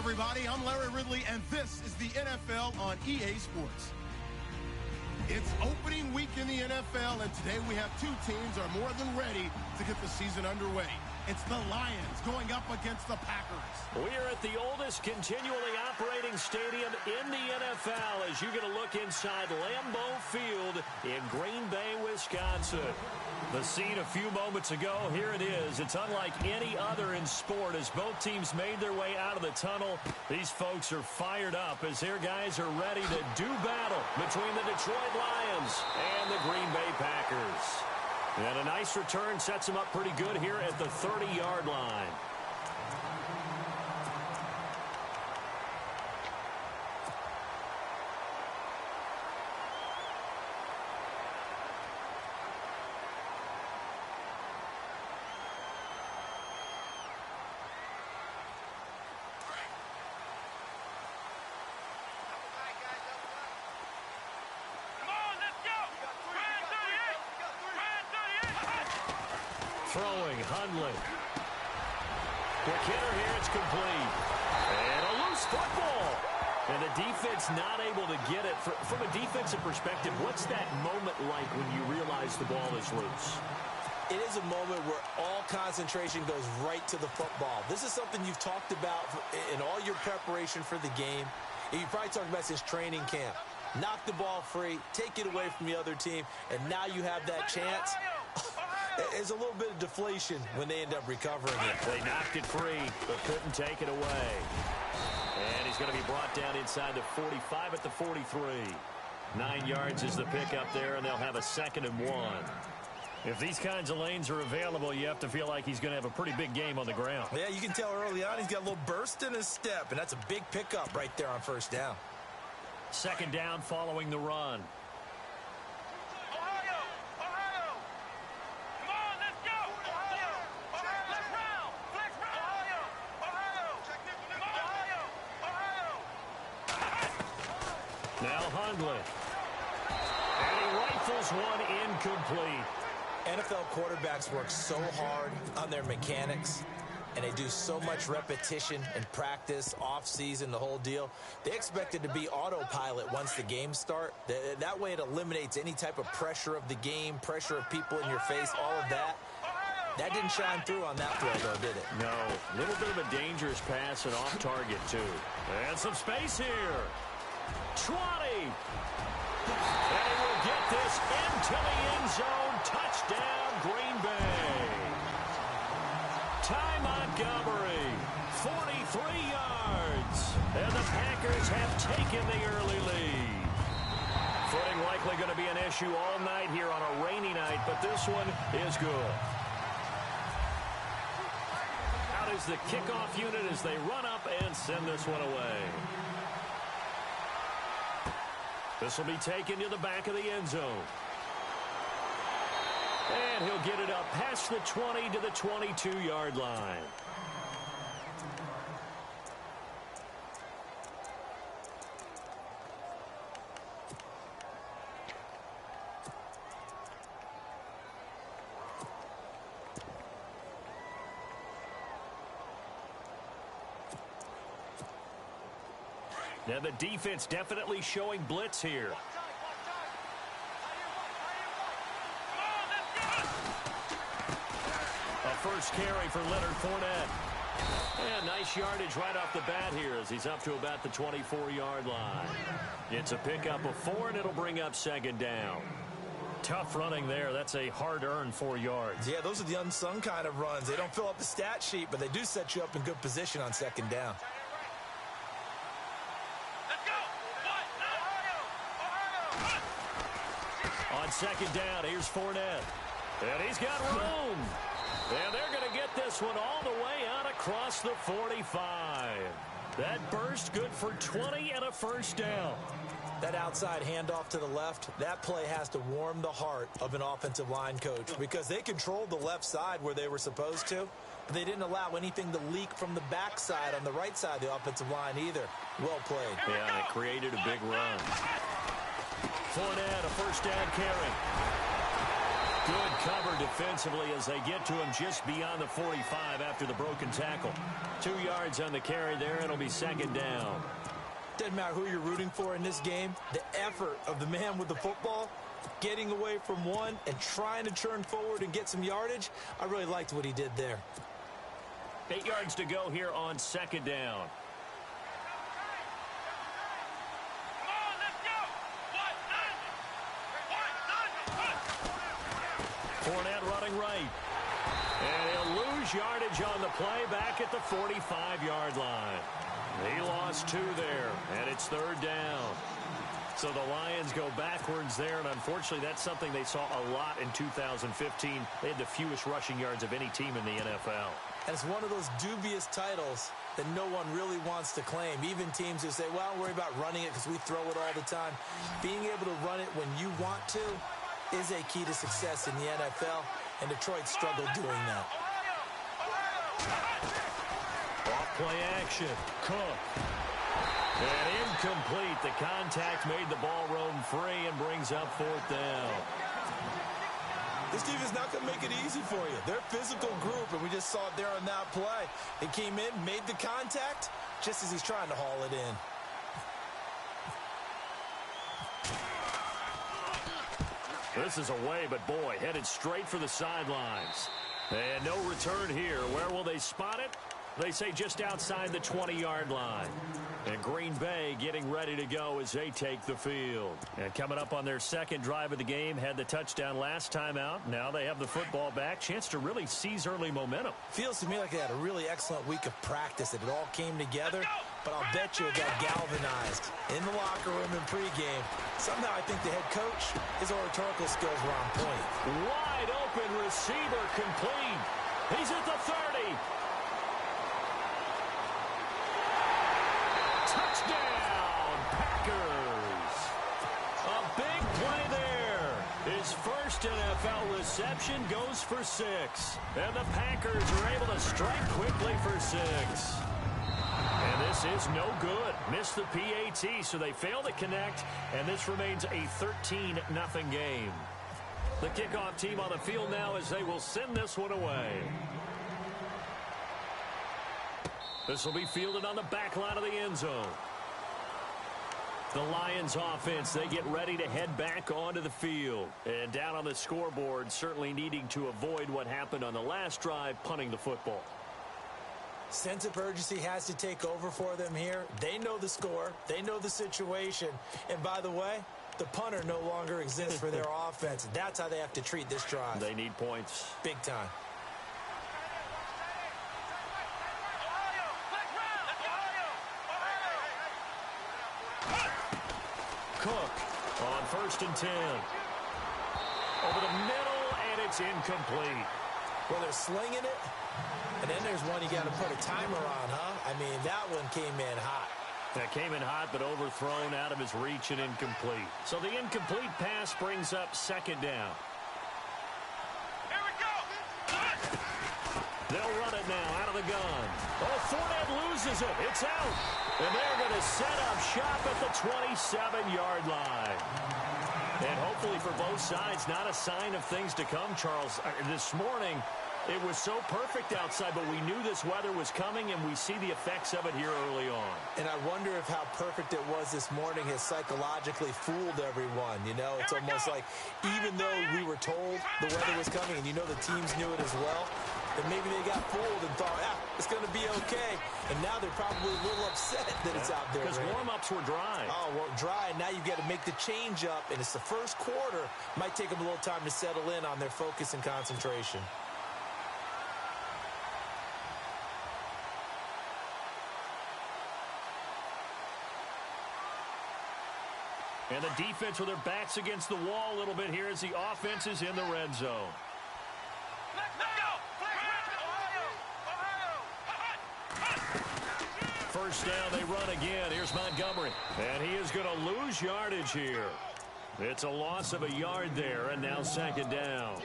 everybody. I'm Larry Ridley, and this is the NFL on EA Sports. It's opening week in the NFL, and today we have two teams are more than ready to get the season underway. It's the Lions going up against the Packers. We are at the oldest continually operating stadium in the NFL as you get a look inside Lambeau Field in Green Bay, Wisconsin. The scene a few moments ago, here it is. It's unlike any other in sport as both teams made their way out of the tunnel. These folks are fired up as their guys are ready to do battle between the Detroit Lions and the Green Bay Packers. And a nice return sets them up pretty good here at the 30-yard line. Throwing, Hundley. Quick hitter here, it's complete. And a loose football. And the defense not able to get it. From a defensive perspective, what's that moment like when you realize the ball is loose? It is a moment where all concentration goes right to the football. This is something you've talked about in all your preparation for the game. And you probably talked about since training camp. Knock the ball free, take it away from the other team, and now you have that chance. There's a little bit of deflation when they end up recovering it. They knocked it free, but couldn't take it away. And he's going to be brought down inside the 45 at the 43. 9 yards is the pickup there, and they'll have a 2nd and 1. If these kinds of lanes are available, you have to feel like he's going to have a pretty big game on the ground. Yeah, you can tell early on he's got a little burst in his step, and that's a big pickup right there on first down. 2nd down following the run. Now Hundley. And he rifles one incomplete. NFL quarterbacks work so hard on their mechanics, and they do so much repetition and practice, off-season, the whole deal. They expect it to be autopilot once the games start. That way it eliminates any type of pressure of the game, pressure of people in your face, all of that. That didn't shine through on that throw, though, did it? No. A little bit of a dangerous pass and off target, too. And some space here. 20. And he will get this into the end zone. Touchdown, Green Bay. Ty Montgomery, 43 yards. And the Packers have taken the early lead. Footing likely going to be an issue all night here on a rainy night, but this one is good. Out is the kickoff unit as they run up and send this one away. This will be taken to the back of the end zone. And he'll get it up past the 20 to the 22-yard line. Now the defense definitely showing blitz here. A first carry for Leonard Fournette. And nice yardage right off the bat here as he's up to about the 24-yard line. It's a pickup of 4, and it'll bring up 2nd down. Tough running there. That's a hard-earned 4 yards. Yeah, those are the unsung kind of runs. They don't fill up the stat sheet, but they do set you up in good position on 2nd down. On 2nd down, here's Fournette. And he's got room. And they're going to get this one all the way out across the 45. That burst good for 20 and a first down. That outside handoff to the left, that play has to warm the heart of an offensive line coach because they controlled the left side where they were supposed to, but they didn't allow anything to leak from the backside on the right side of the offensive line either. Well played. Yeah, it created a big run. Fournette, a first down carry. Good cover defensively as they get to him just beyond the 45 after the broken tackle. 2 yards on the carry there. It'll be second down. Doesn't matter who you're rooting for in this game. The effort of the man with the football, getting away from one and trying to turn forward and get some yardage, I really liked what he did there. 8 yards to go here on second down. Fournette running right. And he'll lose yardage on the play back at the 45-yard line. He lost 2 there, and it's third down. So the Lions go backwards there, and unfortunately that's something they saw a lot in 2015. They had the fewest rushing yards of any team in the NFL. And it's one of those dubious titles that no one really wants to claim. Even teams who say, well, don't worry about running it because we throw it all the time. Being able to run it when you want to is a key to success in the NFL, and Detroit struggled doing that. Off play action. Cook. And incomplete. The contact made the ball roam free and brings up fourth down. This team is not going to make it easy for you. They're a physical group, and we just saw it there on that play. It came in, made the contact, just as he's trying to haul it in. This is away, but boy, headed straight for the sidelines. And no return here. Where will they spot it? They say just outside the 20-yard line. And Green Bay getting ready to go as they take the field. And coming up on their second drive of the game, had the touchdown last time out. Now they have the football back. Chance to really seize early momentum. Feels to me like they had a really excellent week of practice. It all came together. But I'll bet you it got galvanized in the locker room in pregame. Somehow I think the head coach, his oratorical skills were on point. Wide open receiver complete. He's at the 30. Touchdown, Packers. A big play there. His first NFL reception goes for 6. And the Packers are able to strike quickly for 6. And this is no good. Missed the PAT, so they fail to connect, and this remains a 13-0 game. The kickoff team on the field now as they will send this one away. This will be fielded on the back line of the end zone. The Lions offense, they get ready to head back onto the field. And down on the scoreboard, certainly needing to avoid what happened on the last drive, punting the football. Sense of urgency has to take over for them here. They know the score. They know the situation. And by the way, the punter no longer exists for their offense. That's how they have to treat this drive. They need points. Big time. Cook on 1st and 10. Over the middle, and it's incomplete. Well, they're slinging it. And then there's one you got to put a timer on, huh? I mean, that one came in hot. That came in hot, but overthrown out of his reach and incomplete. So the incomplete pass brings up second down. Here we go. They'll run it now out of the gun. Oh, Fournette loses it. It's out. And they're going to set up shop at the 27-yard line. And hopefully for both sides, not a sign of things to come, Charles. This morning, it was so perfect outside, but we knew this weather was coming, and we see the effects of it here early on. And I wonder if how perfect it was this morning has psychologically fooled everyone. You know, it's almost like even though we were told the weather was coming, and you know the teams knew it as well, that maybe they got fooled and thought, it's going to be okay. And now they're probably a little upset that it's out there. Because warm-ups were dry. Oh, well, dry, and now you've got to make the change up, and it's the first quarter. Might take them a little time to settle in on their focus and concentration. And the defense with their backs against the wall a little bit here as the offense is in the red zone. First down, they run again. Here's Montgomery. And he is going to lose yardage here. It's a loss of a yard there, and now second down.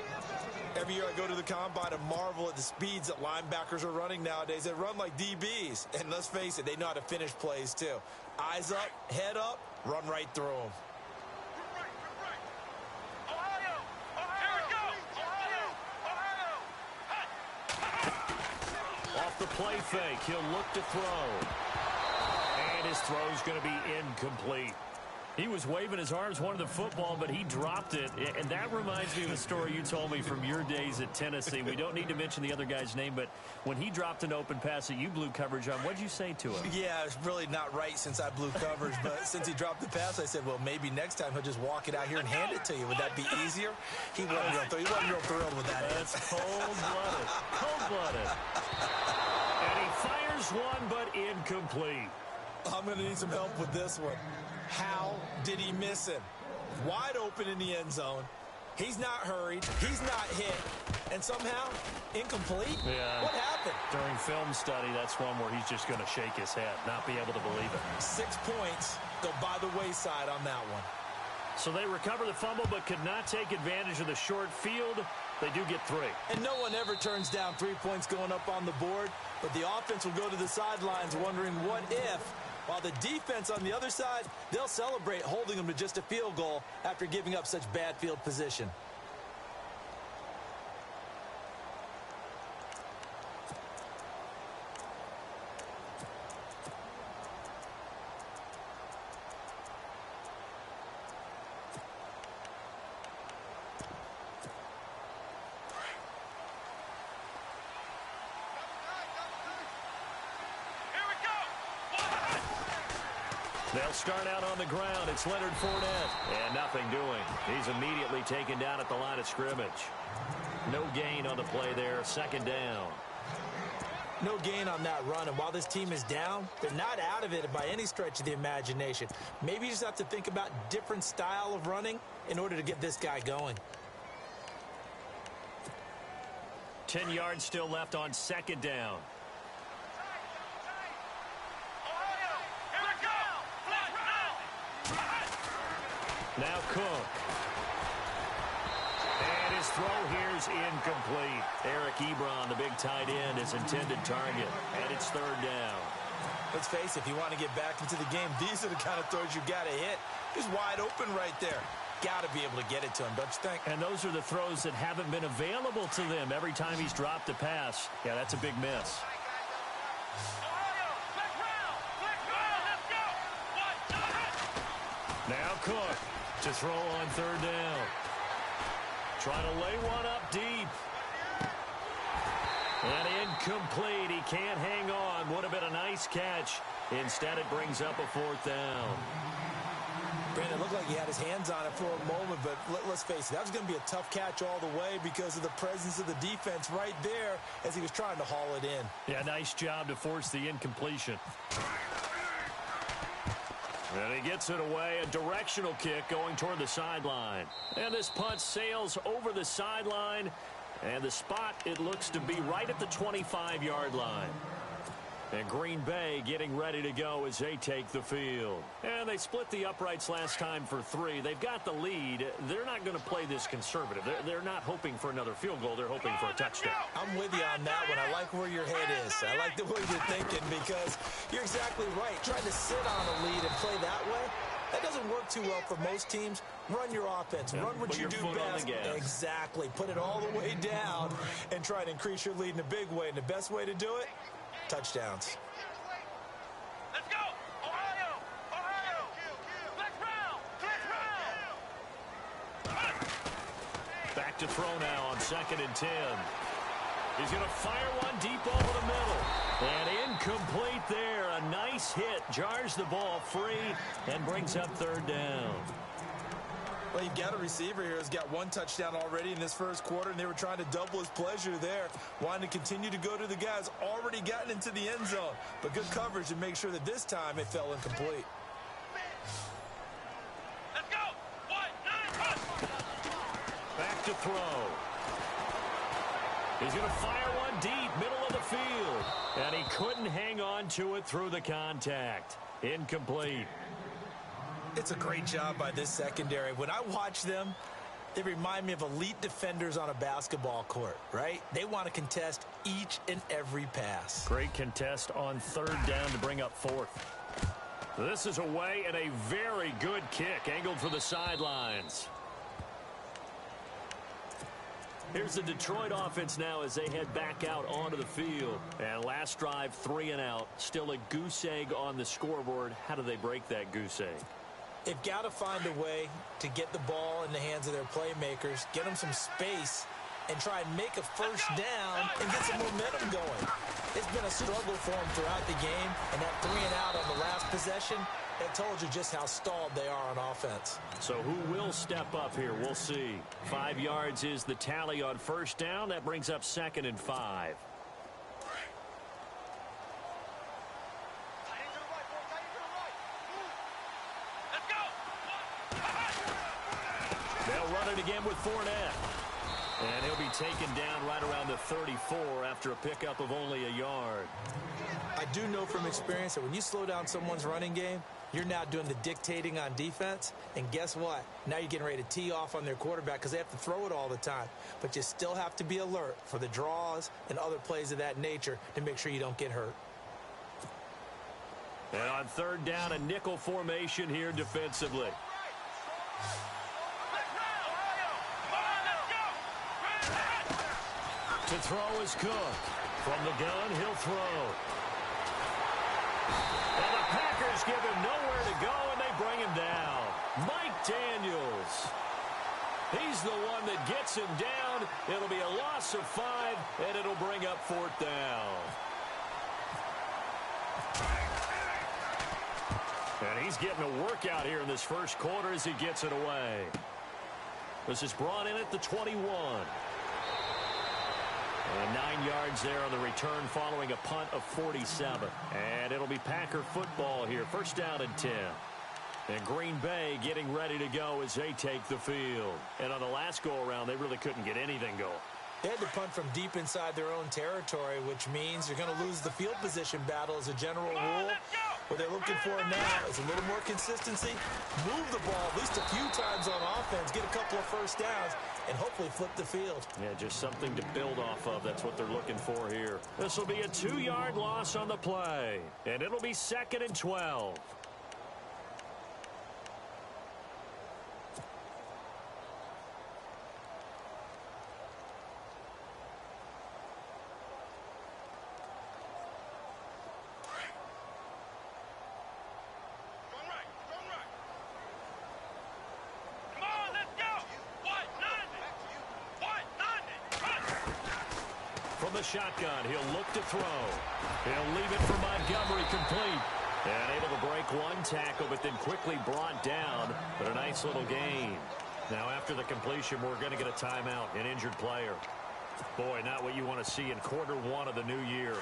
Every year I go to the combine and marvel at the speeds that linebackers are running nowadays. They run like DBs. And let's face it, they know how to finish plays too. Eyes up, head up, run right through them. play fake. He'll look to throw. And his throw's going to be incomplete. He was waving his arms, wanted the football, but he dropped it. And that reminds me of a story you told me from your days at Tennessee. We don't need to mention the other guy's name, but when he dropped an open pass that you blew coverage on, what did you say to him? Yeah, it's really not right since I blew coverage, but since he dropped the pass, I said, well, maybe next time he'll just walk it out here and hand it to you. Would that be easier? He wasn't real thrilled with that. That's cold-blooded. Cold-blooded. And he fires one, but incomplete. I'm going to need some help with this one. How did he miss him? Wide open in the end zone. He's not hurried. He's not hit. And somehow, incomplete? Yeah. What happened? During film study, that's one where he's just going to shake his head, not be able to believe it. 6 points go by the wayside on that one. So they recover the fumble but could not take advantage of the short field. They do get 3. And no one ever turns down 3 points going up on the board, but the offense will go to the sidelines wondering what if, while the defense on the other side, they'll celebrate holding them to just a field goal after giving up such bad field position. They'll start out on the ground. It's Leonard Fournette. And nothing doing. He's immediately taken down at the line of scrimmage. No gain on the play there. 2nd down. No gain on that run. And while this team is down, they're not out of it by any stretch of the imagination. Maybe you just have to think about different style of running in order to get this guy going. 10 yards still left on 2nd down. Now Cook. And his throw here's incomplete. Eric Ebron, the big tight end, his intended target. And it's 3rd down. Let's face it, if you want to get back into the game, these are the kind of throws you got to hit. He's wide open right there. Got to be able to get it to him, don't you think? And those are the throws that haven't been available to them every time he's dropped a pass. Yeah, that's a big miss. Now Cook to throw on 3rd down. Trying to lay one up deep. And incomplete. He can't hang on. Would have been a nice catch. Instead, it brings up a 4th down. Brandon, it looked like he had his hands on it for a moment, but let's face it, that was going to be a tough catch all the way because of the presence of the defense right there as he was trying to haul it in. Yeah, nice job to force the incompletion. And he gets it away, a directional kick going toward the sideline. And this punt sails over the sideline, and the spot, it looks to be right at the 25-yard line. And Green Bay getting ready to go as they take the field. And they split the uprights last time for 3. They've got the lead. They're not going to play this conservative. They're not hoping for another field goal. They're hoping for a touchdown. I'm with you on that one. I like where your head is. I like the way you're thinking because you're exactly right. Trying to sit on a lead and play that way, that doesn't work too well for most teams. Run your offense. Run what you do best. Exactly. Put it all the way down and try to increase your lead in a big way. And the best way to do it, touchdowns. Let's go! Ohio! Ohio! Flex round! Back to throw now on 2nd and 10. He's going to fire one deep over the middle. And incomplete there. A nice hit. Jars the ball free and brings up 3rd down. Well, you've got a receiver here who's got 1 touchdown already in this first quarter, and they were trying to double his pleasure there, wanting to continue to go to the guys already gotten into the end zone. But good coverage to make sure that this time it fell incomplete. Let's go! 1-9-1! Back to throw. He's going to fire one deep, middle of the field. And he couldn't hang on to it through the contact. Incomplete. It's a great job by this secondary. When I watch them, they remind me of elite defenders on a basketball court, right? They want to contest each and every pass. Great contest on 3rd down to bring up 4th. This is away and a very good kick angled for the sidelines. Here's the Detroit offense now as they head back out onto the field. And last drive, 3 and out. Still a goose egg on the scoreboard. How do they break that goose egg? They've got to find a way to get the ball in the hands of their playmakers, get them some space, and try and make a first down and get some momentum going. It's been a struggle for them throughout the game, and that 3 and out on the last possession, that told you just how stalled they are on offense. So who will step up here? We'll see. 5 yards is the tally on first down. That brings up 2nd and 5. They'll run it again with Fournette. And he'll be taken down right around the 34 after a pickup of only a yard. I do know from experience that when you slow down someone's running game, you're now doing the dictating on defense. And guess what? Now you're getting ready to tee off on their quarterback because they have to throw it all the time. But you still have to be alert for the draws and other plays of that nature to make sure you don't get hurt. And on third down, a nickel formation here defensively. To throw is Cook. From the gun, he'll throw. And the Packers give him nowhere to go, and they bring him down. Mike Daniels. He's the one that gets him down. It'll be a loss of 5, and it'll bring up 4th down. And he's getting a workout here in this first quarter as he gets it away. This is brought in at the 21. And 9 yards there on the return following a punt of 47. And it'll be Packer football here. First down and 10. And Green Bay getting ready to go as they take the field. And on the last go-around, they really couldn't get anything going. They had to punt from deep inside their own territory, which means you're going to lose the field position battle as a general rule. What they're looking for now is a little more consistency, move the ball at least a few times on offense, get a couple of first downs, and hopefully flip the field. Yeah, just something to build off of. That's what they're looking for here. This will be a 2-yard loss on the play, and it'll be 2nd and 12. From the shotgun, he'll look to throw. He'll leave it for Montgomery complete. And able to break one tackle, but then quickly brought down. But a nice little gain. Now after the completion, we're going to get a timeout, an injured player. Boy, not what you want to see in quarter 1 of the new year.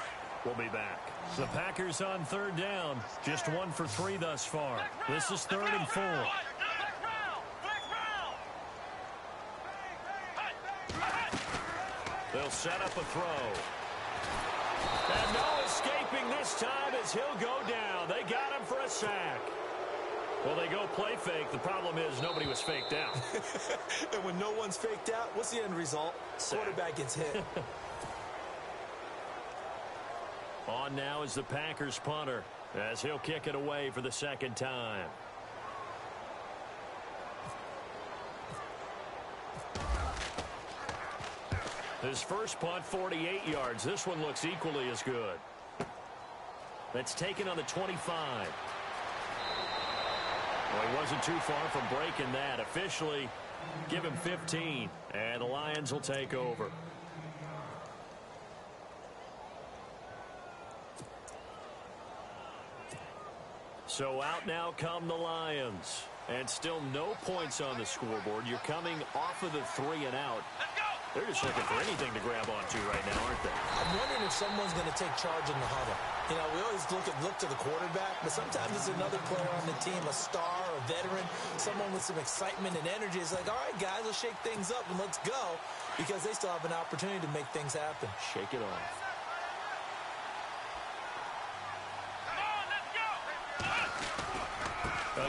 We'll be back. The Packers on third down. Just 1 for 3 thus far. This is 3rd and 4. They'll set up a throw. And no escaping this time as he'll go down. They got him for a sack. Well, they go play fake. The problem is nobody was faked out. And when no one's faked out, what's the end result? Sack. Quarterback gets hit. On now is the Packers punter as he'll kick it away for the 2nd time. His first punt, 48 yards. This one looks equally as good. That's taken on the 25. Well, he wasn't too far from breaking that. Officially, give him 15, and the Lions will take over. So out now come the Lions. And still no points on the scoreboard. You're coming off of the 3 and out. They're just looking for anything to grab onto right now, aren't they? I'm wondering if someone's going to take charge in the huddle. You know, we always look to the quarterback, but sometimes it's another player on the team, a star, a veteran, someone with some excitement and energy. It's like, all right, guys, let's shake things up and let's go, because they still have an opportunity to make things happen. Shake it off.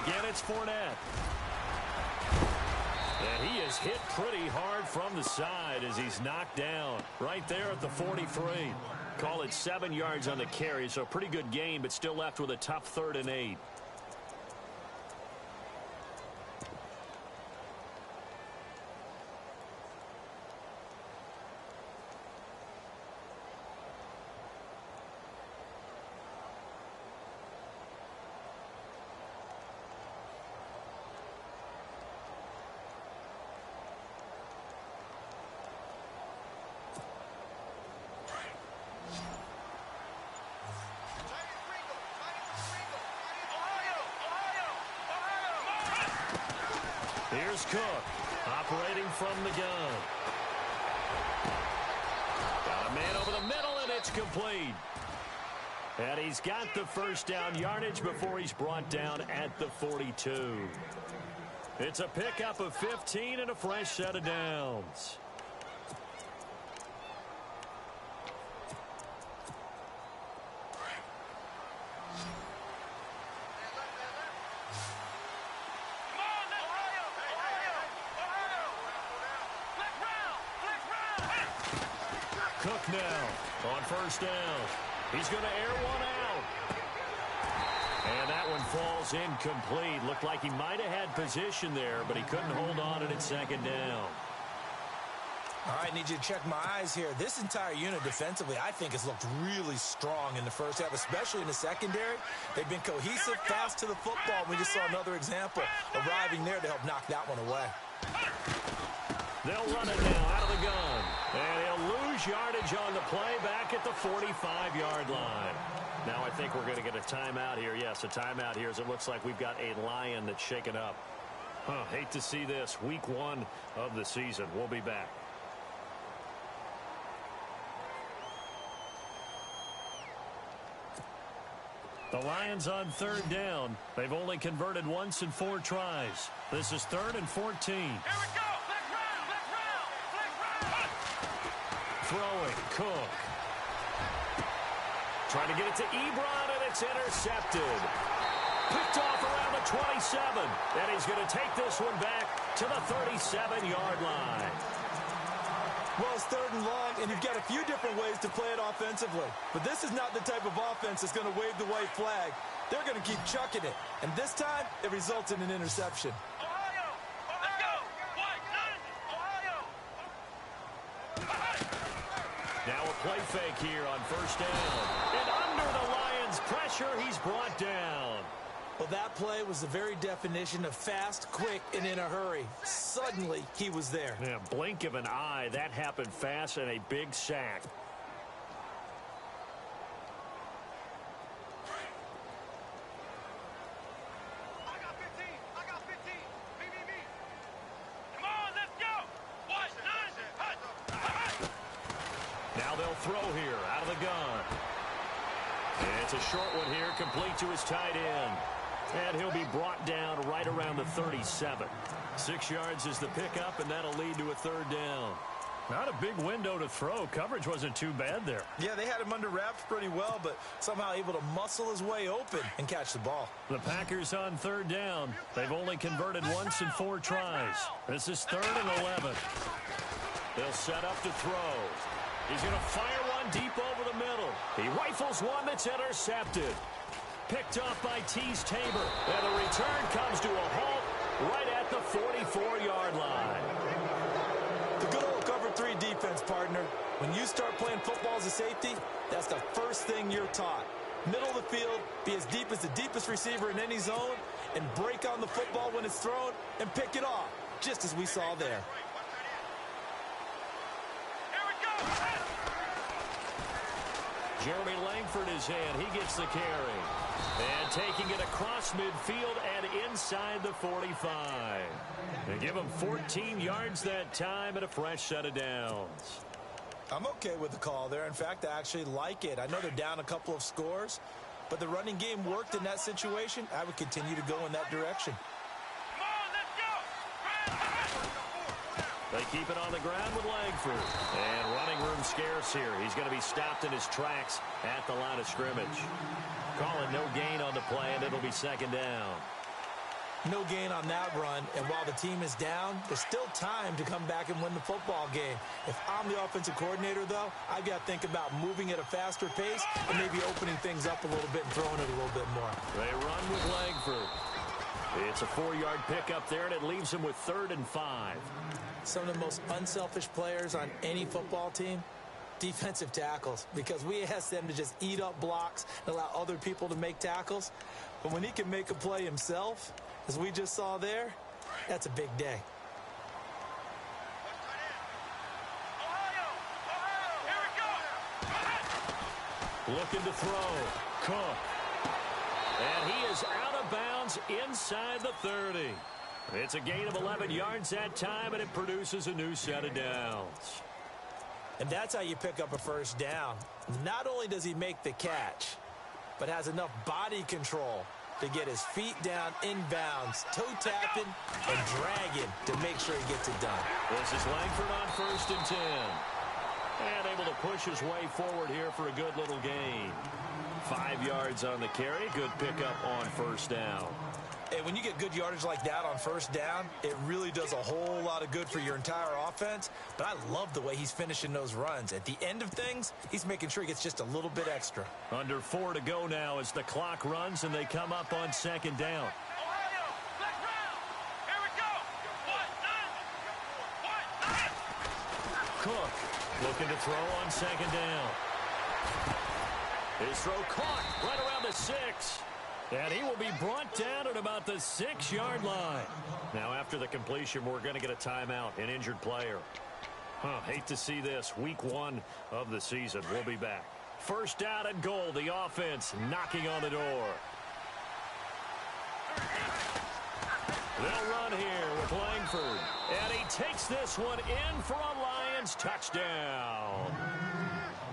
Again, it's Fournette. And he is hit pretty hard from the side as he's knocked down right there at the 43. Call it 7 yards on the carry, so a pretty good game, but still left with a tough 3rd and 8. is Cook, operating from the gun. Got a man over the middle, and it's complete. And he's got the first down yardage before he's brought down at the 42. It's a pickup of 15 and a fresh set of downs. Cook now on first down. He's going to air one out. And that one falls incomplete. Looked like he might have had position there, but he couldn't hold on at second down. All right, need you to check my eyes here. This entire unit defensively, I think, has looked really strong in the first half, especially in the secondary. They've been cohesive, fast to the football. We just saw another example arriving there to help knock that one away. They'll run it now out of the gun. And he'll lose yardage on the play back at the 45-yard line. Now I think we're going to get a timeout here. Yes, a timeout here as it looks like we've got a Lion that's shaken up. Hate to see this. Week 1 of the season. We'll be back. The Lions on third down. They've only converted once in 4 tries. This is 3rd and 14. Here we go. Throwing, Cook. Trying to get it to Ebron, and it's intercepted. Picked off around the 27. And he's going to take this one back to the 37-yard line. Well, it's 3rd and long, and you've got a few different ways to play it offensively. But this is not the type of offense that's going to wave the white flag. They're going to keep chucking it. And this time, it results in an interception. Now a play fake here on first down. And under the Lions' pressure, he's brought down. Well, that play was the very definition of fast, quick, and in a hurry. Suddenly, he was there. Yeah, blink of an eye. That happened fast and a big sack. Now they'll throw here out of the gun. And it's a short one here, complete to his tight end. And he'll be brought down right around the 37. 6 yards is the pickup, and that'll lead to a 3rd down. Not a big window to throw. Coverage wasn't too bad there. Yeah, they had him under wraps pretty well, but somehow able to muscle his way open and catch the ball. The Packers on 3rd down. They've only converted once in 4 tries. This is 3rd and 11. They'll set up to throw. He's going to fire one deep over the middle. He rifles one that's intercepted. Picked off by Tease Tabor. And the return comes to a halt right at the 44-yard line. The good old cover 3 defense, partner. When you start playing football as a safety, that's the first thing you're taught. Middle of the field, be as deep as the deepest receiver in any zone, and break on the football when it's thrown and pick it off, just as we saw there. Jeremy Langford is in. He gets the carry. And taking it across midfield and inside the 45. They give him 14 yards that time and a fresh set of downs. I'm okay with the call there. In fact, I actually like it. I know they're down a couple of scores, but the running game worked in that situation. I would continue to go in that direction. They keep it on the ground with Langford. And running room scarce here. He's going to be stopped in his tracks at the line of scrimmage. Calling no gain on the play, and it'll be 2nd down. No gain on that run, and while the team is down, there's still time to come back and win the football game. If I'm the offensive coordinator, though, I've got to think about moving at a faster pace and maybe opening things up a little bit and throwing it a little bit more. They run with Langford. It's a 4-yard pickup there, and it leaves him with 3rd and 5. Some of the most unselfish players on any football team, defensive tackles, because we ask them to just eat up blocks and allow other people to make tackles. But when he can make a play himself, as we just saw there, that's a big day. Looking to throw. Cook. And he is out of bounds inside the 30. It's a gain of 11 yards that time, and it produces a new set of downs. And that's how you pick up a first down. Not only does he make the catch, but has enough body control to get his feet down inbounds, toe tapping and dragging to make sure he gets it done. This is Langford on 1st and 10. And able to push his way forward here for a good little gain. 5 yards on the carry. Good pickup on 1st down. And when you get good yardage like that on 1st down, it really does a whole lot of good for your entire offense. But I love the way he's finishing those runs. At the end of things, he's making sure he gets just a little bit extra. Under 4 to go now as the clock runs and they come up on 2nd down. Ohio, flex round. Here we go. 1, 9. Cook looking to throw on 2nd down. His throw caught right around the 6. And he will be brought down at about the 6-yard line. Now, after the completion, we're going to get a timeout, an injured player. Hate to see this. Week 1 of the season. We'll be back. 1st down and goal. The offense knocking on the door. They'll run here with Langford. And he takes this one in for a Lions touchdown.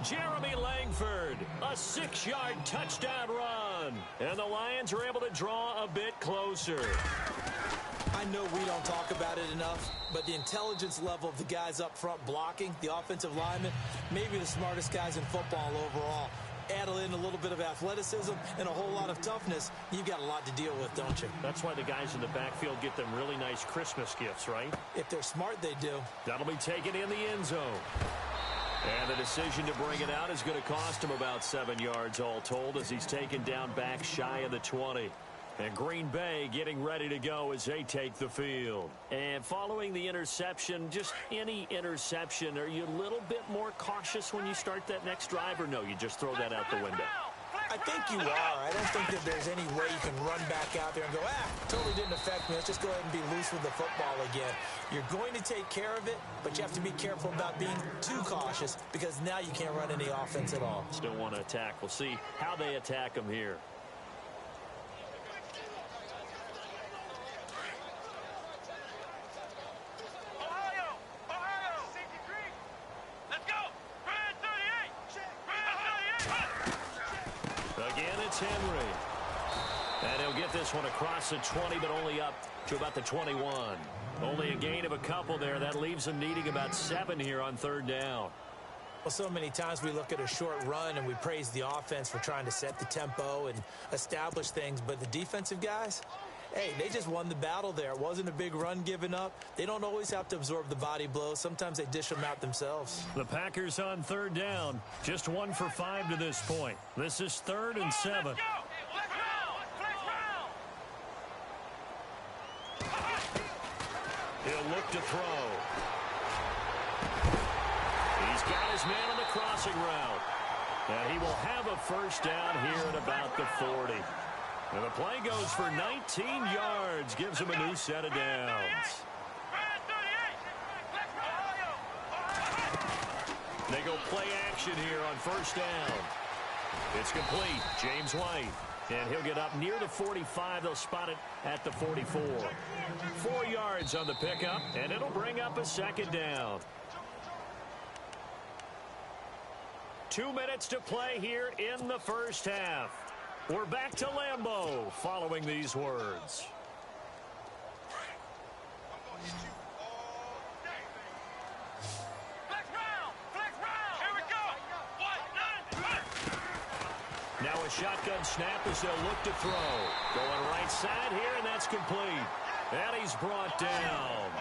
Jeremy Langford, a 6-yard touchdown run. And the Lions are able to draw a bit closer. I know we don't talk about it enough, but the intelligence level of the guys up front blocking, the offensive linemen, maybe the smartest guys in football overall. Add in a little bit of athleticism and a whole lot of toughness, you've got a lot to deal with, don't you? That's why the guys in the backfield get them really nice Christmas gifts, right? If they're smart, they do. That'll be taken in the end zone. And the decision to bring it out is going to cost him about 7 yards all told as he's taken down back shy of the 20. And Green Bay getting ready to go as they take the field. And following the interception, just any interception, are you a little bit more cautious when you start that next drive, or no, you just throw that out the window? I think you are. I don't think that there's any way you can run back out there and go, totally didn't affect me. Let's just go ahead and be loose with the football again. You're going to take care of it, but you have to be careful about being too cautious because now you can't run any offense at all. Still want to attack. We'll see how they attack him here. Henry. And he'll get this one across the 20, but only up to about the 21. Only a gain of a couple there. That leaves him needing about 7 here on 3rd down. Well, so many times we look at a short run and we praise the offense for trying to set the tempo and establish things, but the defensive guys, hey, they just won the battle there. It wasn't a big run given up. They don't always have to absorb the body blows. Sometimes they dish them out themselves. The Packers on 3rd down. Just 1 for 5 to this point. This is 3rd and 7. He'll look to throw. He's got his man on the crossing route. And he will have a 1st down here at about the 40. And the play goes for 19 yards. Gives him a new set of downs. They go play action here on 1st down. It's complete. James White. And he'll get up near the 45. They'll spot it at the 44. 4 yards on the pickup, and it'll bring up a 2nd down. 2 minutes to play here in the 1st half. We're back to Lambeau following these words. Now a shotgun snap as they'll look to throw. Going right side here, and that's complete. And he's brought down.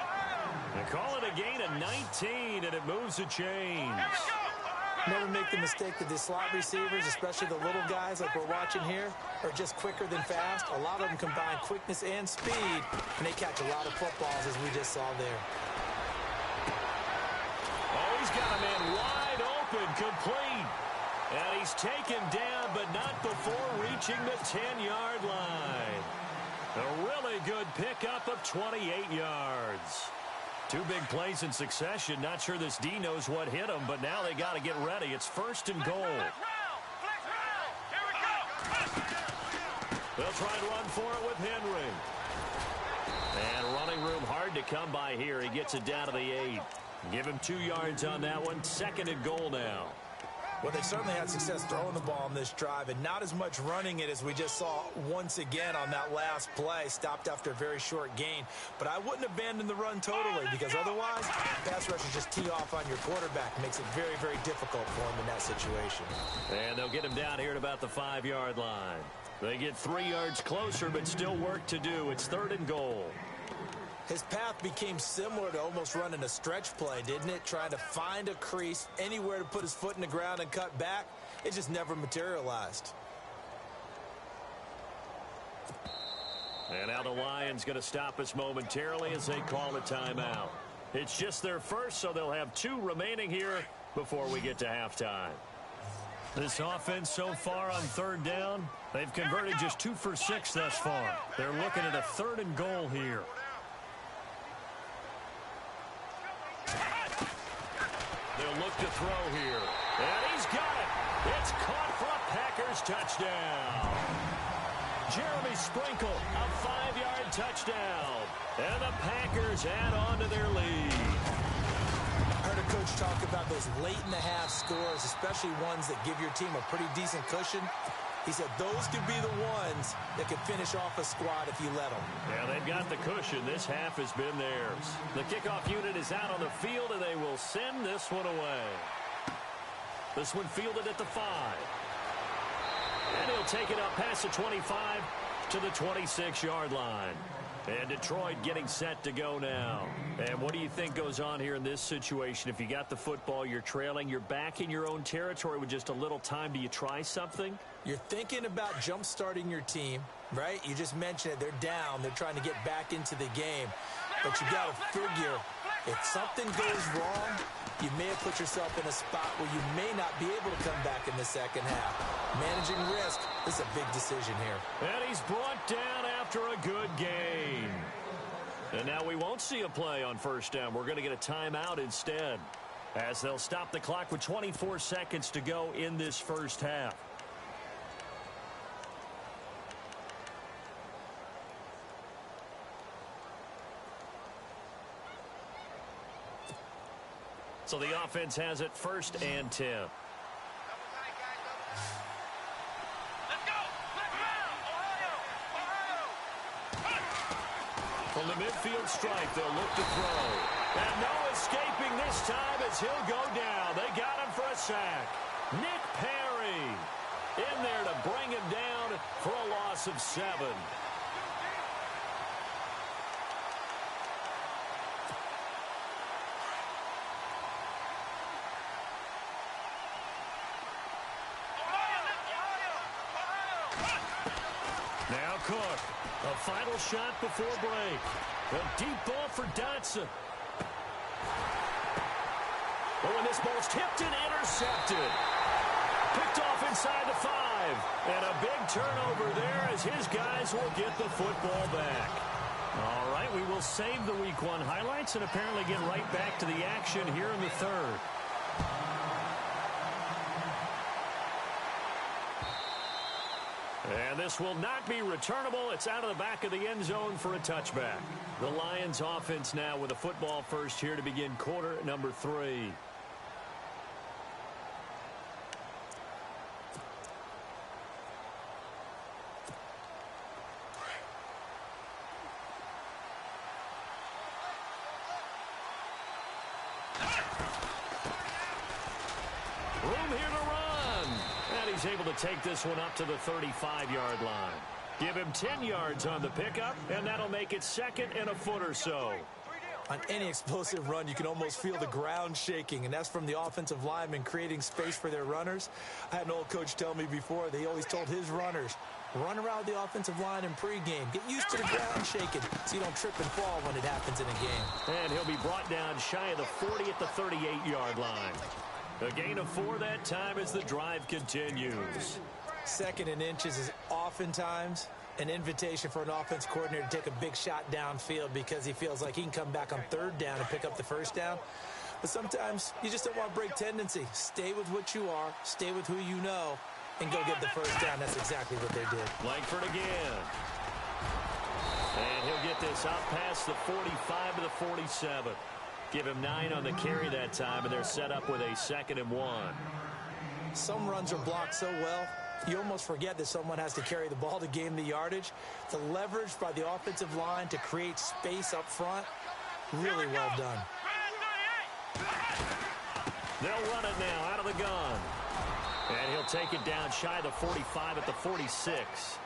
They call it a gain of 19, and it moves the chains. Never make the mistake that the slot receivers, especially the little guys like we're watching here, are just quicker than fast. A lot of them combine quickness and speed, and they catch a lot of footballs, as we just saw there. Oh, he's got a man wide open, complete. And he's taken down, but not before reaching the 10-yard line. A really good pickup of 28 yards. 2 big plays in succession. Not sure this D knows what hit him, but now they got to get ready. It's 1st and goal. They'll try to run for it with Henry. And running room hard to come by here. He gets it down to the 8. Give him 2 yards on that one. 2nd and goal now. Well, they certainly had success throwing the ball on this drive, and not as much running it as we just saw once again on that last play. Stopped after a very short gain. But I wouldn't abandon the run totally, because otherwise, pass rushers just tee off on your quarterback. Makes it very, very difficult for him in that situation. And they'll get him down here at about the 5-yard line. They get 3 yards closer, but still work to do. It's 3rd and goal. His path became similar to almost running a stretch play, didn't it? Trying to find a crease, anywhere to put his foot in the ground and cut back. It just never materialized. And now the Lions going to stop us momentarily as they call a timeout. It's just their first, so they'll have 2 remaining here before we get to halftime. This offense so far on 3rd down, they've converted just 2 for 6 thus far. They're looking at a 3rd and goal here. They'll look to throw here. And he's got it. It's caught for a Packers touchdown. Jeremy Sprinkle, a 5-yard touchdown. And the Packers add on to their lead. I heard a coach talk about those late-in-the-half scores, especially ones that give your team a pretty decent cushion. He said those could be the ones that could finish off a squad if you let them. Yeah, they've got the cushion. This half has been theirs. The kickoff unit is out on the field, and they will send this one away. This one fielded at the 5. And he'll take it up past the 25 to the 26-yard line. And Detroit getting set to go now. And what do you think goes on here in this situation? If you got the football, you're trailing, you're back in your own territory with just a little time. Do you try something? You're thinking about jump-starting your team, right? You just mentioned it. They're down. They're trying to get back into the game. But you got to figure, if something goes wrong, you may have put yourself in a spot where you may not be able to come back in the second half. Managing risk, this is a big decision here. And he's brought down after a good gain. And now we won't see a play on 1st down. We're going to get a timeout instead, as they'll stop the clock with 24 seconds to go in this 1st half. So the offense has it 1st and 10. Let's go! Let's round! Ohio! From the midfield stripe, they'll look to throw. And no escaping this time as he'll go down. They got him for a sack. Nick Perry in there to bring him down for a loss of 7. Now Cook, a final shot before break. A deep ball for Dotson. Oh, and this ball's tipped and intercepted. Picked off inside the 5. And a big turnover there as his guys will get the football back. All right, we will save the Week 1 highlights and apparently get right back to the action here in the 3rd. And this will not be returnable. It's out of the back of the end zone for a touchback. The Lions offense now with a football first here to begin quarter number 3. Room here to run. And he's able to take this one up to the 35-yard line. Give him 10 yards on the pickup, and that'll make it 2nd and a foot or so. On any explosive run, you can almost feel the ground shaking, and that's from the offensive linemen creating space for their runners. I had an old coach tell me before, they always told his runners, run around the offensive line in pregame. Get used to the ground shaking so you don't trip and fall when it happens in a game. And he'll be brought down shy of the 40 at the 38-yard line. A gain of 4 that time as the drive continues. 2nd and inches is oftentimes an invitation for an offense coordinator to take a big shot downfield because he feels like he can come back on 3rd down and pick up the 1st down. But sometimes you just don't want to break tendency. Stay with what you are, stay with who you know, and go get the 1st down. That's exactly what they did. Langford again. And he'll get this up past the 45 to the 47. Give him 9 on the carry that time, and they're set up with a 2nd and 1. Some runs are blocked so well, you almost forget that someone has to carry the ball to gain the yardage. The leverage by the offensive line to create space up front, really well done. They'll run it now out of the gun. And he'll take it down shy of the 45 at the 46.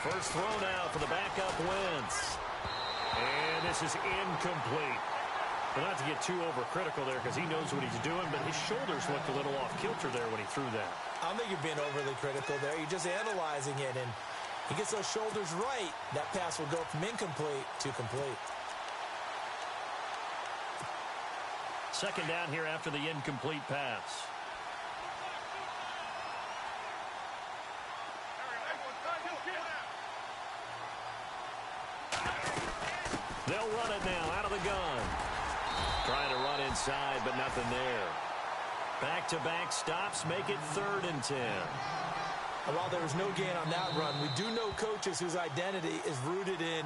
First throw now for the backup Wentz. And this is incomplete. Well, not to get too overcritical there because he knows what he's doing, but his shoulders looked a little off kilter there when he threw that. I don't think you're being overly critical there. You're just analyzing it, and he gets those shoulders right. That pass will go from incomplete to complete. Second down here after the incomplete pass. They'll run it now out of the gun. Trying to run inside, but nothing there. Back-to-back stops make it 3rd and 10. And while there was no gain on that run, we do know coaches whose identity is rooted in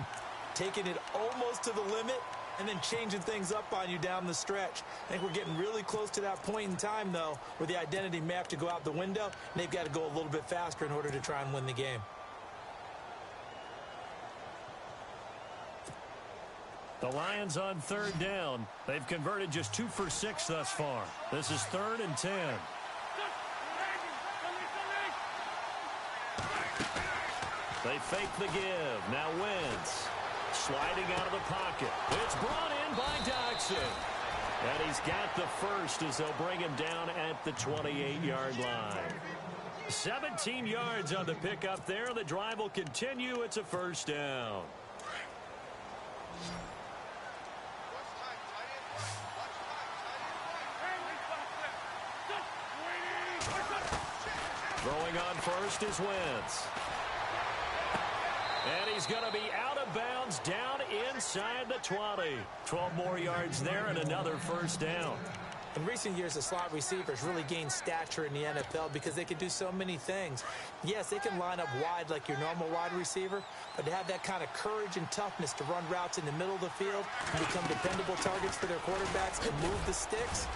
taking it almost to the limit and then changing things up on you down the stretch. I think we're getting really close to that point in time, though, where the identity may have to go out the window, and they've got to go a little bit faster in order to try and win the game. The Lions on 3rd down. They've converted just 2 for 6 thus far. This is 3rd and 10. They fake the give. Now Wentz sliding out of the pocket. It's brought in by Doxson. And he's got the first as they'll bring him down at the 28-yard line. 17 yards on the pickup there. The drive will continue. It's a 1st down. Throwing on first is Wentz. And he's going to be out of bounds down inside the 20. 12 more yards there and another 1st down. In recent years, the slot receivers really gained stature in the NFL because they can do so many things. Yes, they can line up wide like your normal wide receiver, but to have that kind of courage and toughness to run routes in the middle of the field and become dependable targets for their quarterbacks and move the sticks,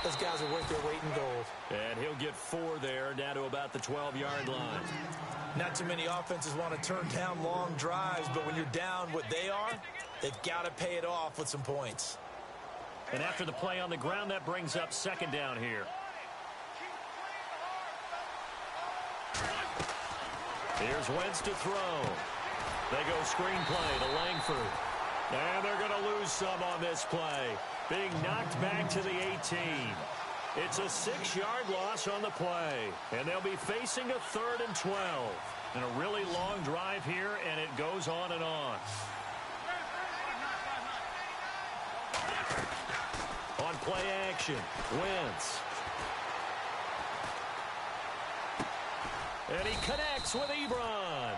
those guys are worth their weight in gold. And he'll get 4 there, down to about the 12-yard line. Not too many offenses want to turn down long drives, but when you're down what they are, they've got to pay it off with some points. And after the play on the ground, that brings up 2nd down here. Here's Wentz to throw. They go screenplay to Langford. And they're going to lose some on this play. Being knocked back to the 18. It's a 6-yard loss on the play. And they'll be facing a 3rd and 12. And a really long drive here, and it goes on and on. On play action, Wentz. And he connects with Ebron.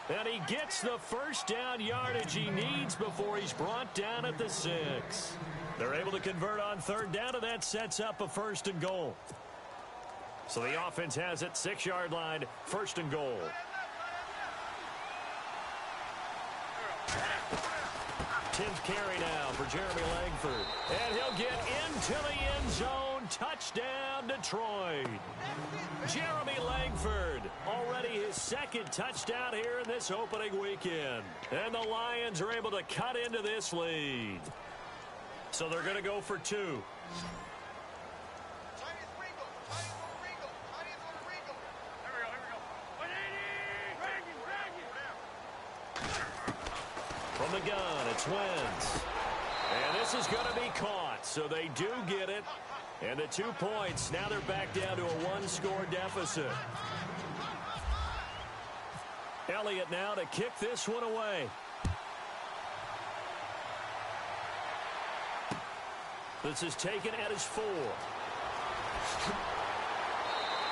And he gets the 1st down yardage he needs before he's brought down at the 6. They're able to convert on 3rd down, and that sets up a 1st and goal. So the offense has it, 6-yard line, 1st and goal. Tenth carry now for Jeremy Langford. And he'll get into the end zone. Touchdown, Detroit. Jeremy Langford, already his 2nd touchdown here in this opening weekend. And the Lions are able to cut into this lead. So they're going to go for 2. From the gun, it's Wentz. And this is going to be caught, so they do get it. And the 2 points, now they're back down to a 1-score deficit. Elliott now to kick this one away. This is taken at his 4.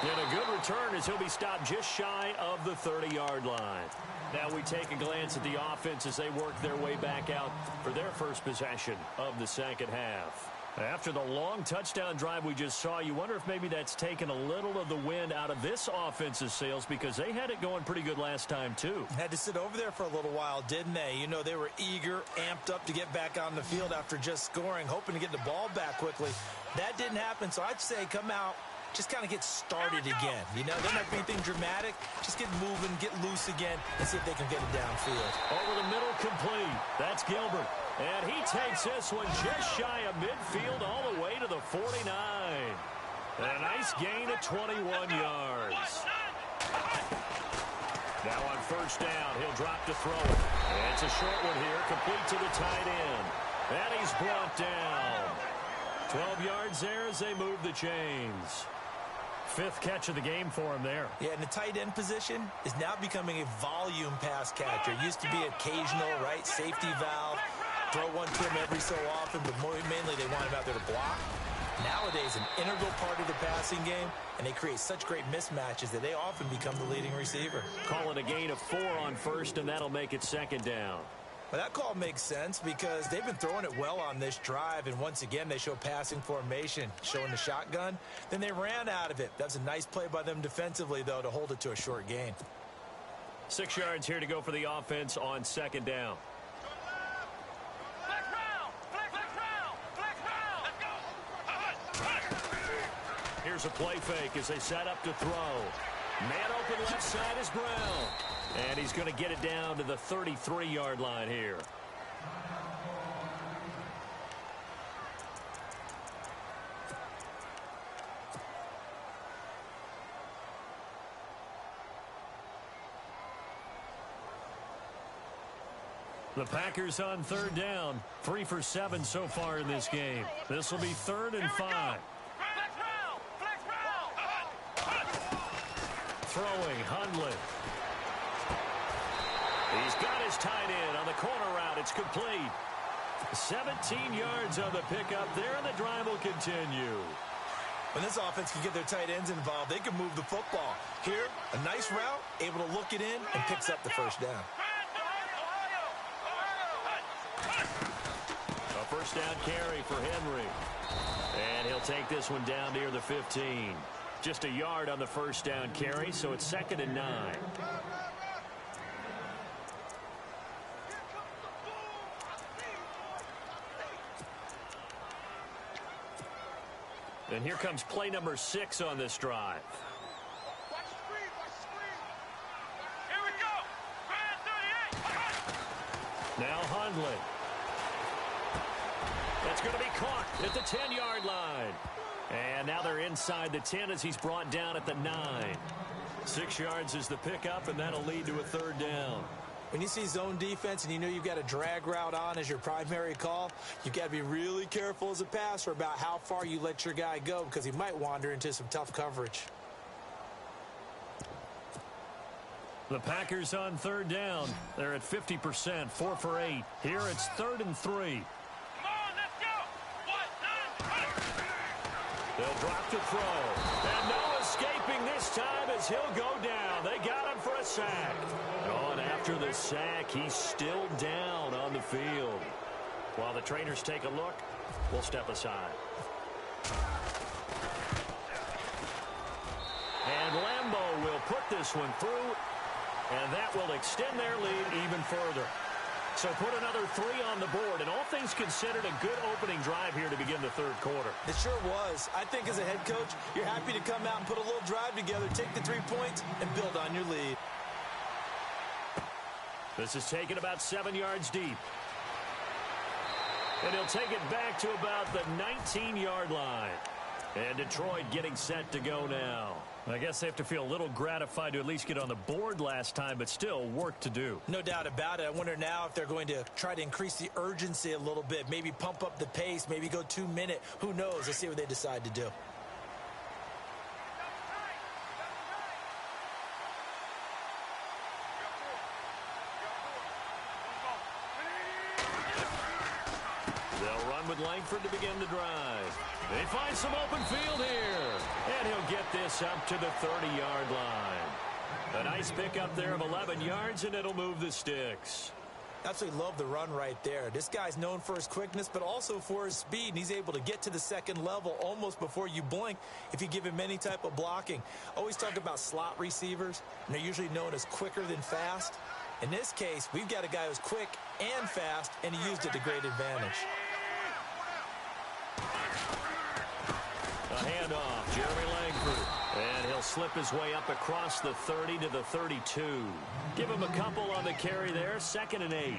And a good return as he'll be stopped just shy of the 30-yard line. Now we take a glance at the offense as they work their way back out for their first possession of the second half. After the long touchdown drive we just saw, you wonder if maybe that's taken a little of the wind out of this offense's sails because they had it going pretty good last time too. Had to sit over there for a little while, didn't they? You know, they were eager, amped up to get back on the field after just scoring, hoping to get the ball back quickly. That didn't happen, so I'd say come out, just kind of get started again. You know, don't have anything dramatic. Just get moving, get loose again, and see if they can get it downfield. Over the middle, complete. That's Gilbert. And he takes this one just shy of midfield all the way to the 49. And a nice gain of 21 yards. Now on first down, he'll drop to throw it. And it's a short one here, complete to the tight end. And he's brought down. 12 yards there as they move the chains. Fifth catch of the game for him there. Yeah, and the tight end position is now becoming a volume pass catcher. It used to be occasional, right, safety valve. Throw one to him every so often, but mainly they want him out there to block. Nowadays, an integral part of the passing game, and they create such great mismatches that they often become the leading receiver. Call it a gain of 4 on first, and that'll make it second down. Well, that call makes sense because they've been throwing it well on this drive, and once again, they show passing formation, showing the shotgun. Then they ran out of it. That's a nice play by them defensively, though, to hold it to a short gain. 6 yards here to go for the offense on second down. Here's a play fake as they set up to throw. Man open left side is Brown. And he's going to get it down to the 33-yard line here. The Packers on third down. 3 for 7 so far in this game. This will be 3rd and 5. Throwing, Hundley. He's got his tight end on the corner route. It's complete. 17 yards on the pickup there, and the drive will continue. When this offense can get their tight ends involved, they can move the football. Here, a nice route, able to look it in, and picks up the first down. A first down carry for Henry. And he'll take this one down near the 15. Just a yard on the first down carry, so it's 2nd and 9. And here comes play number 6 on this drive. Here we go. Now Hundley. That's going to be caught at the 10-yard line. And now they're inside the 10 as he's brought down at the 9. 6 yards is the pickup, and that'll lead to a 3rd down. When you see zone defense and you know you've got a drag route on as your primary call, you've got to be really careful as a passer about how far you let your guy go because he might wander into some tough coverage. The Packers on 3rd down. They're at 50%, 4 for 8. Here it's 3rd and 3. They'll drop to throw. And no escaping this time as he'll go down. They got him for a sack. Oh, and after the sack, he's still down on the field. While the trainers take a look, we'll step aside. And Lambeau will put this one through, and that will extend their lead even further. So put another 3 on the board, and all things considered, a good opening drive here to begin the 3rd quarter. It sure was. I think as a head coach, you're happy to come out and put a little drive together, take the 3 points, and build on your lead. This is taken about 7 yards deep. And he'll take it back to about the 19-yard line. And Detroit getting set to go now. I guess they have to feel a little gratified to at least get on the board last time, but still work to do. No doubt about it. I wonder now if they're going to try to increase the urgency a little bit, maybe pump up the pace, maybe go 2-minute. Who knows? Let's see what they decide to do. with Langford to begin the drive. They find some open field here. And he'll get this up to the 30-yard line. A nice pickup there of 11 yards, and it'll move the sticks. Absolutely love the run right there. This guy's known for his quickness, but also for his speed. And he's able to get to the second level almost before you blink if you give him any type of blocking. Always talk about slot receivers, and they're usually known as quicker than fast. In this case, we've got a guy who's quick and fast, and he used it to great advantage. A handoff, Jeremy Langford. And he'll slip his way up across the 30 to the 32. Give him a couple on the carry there, 2nd and 8.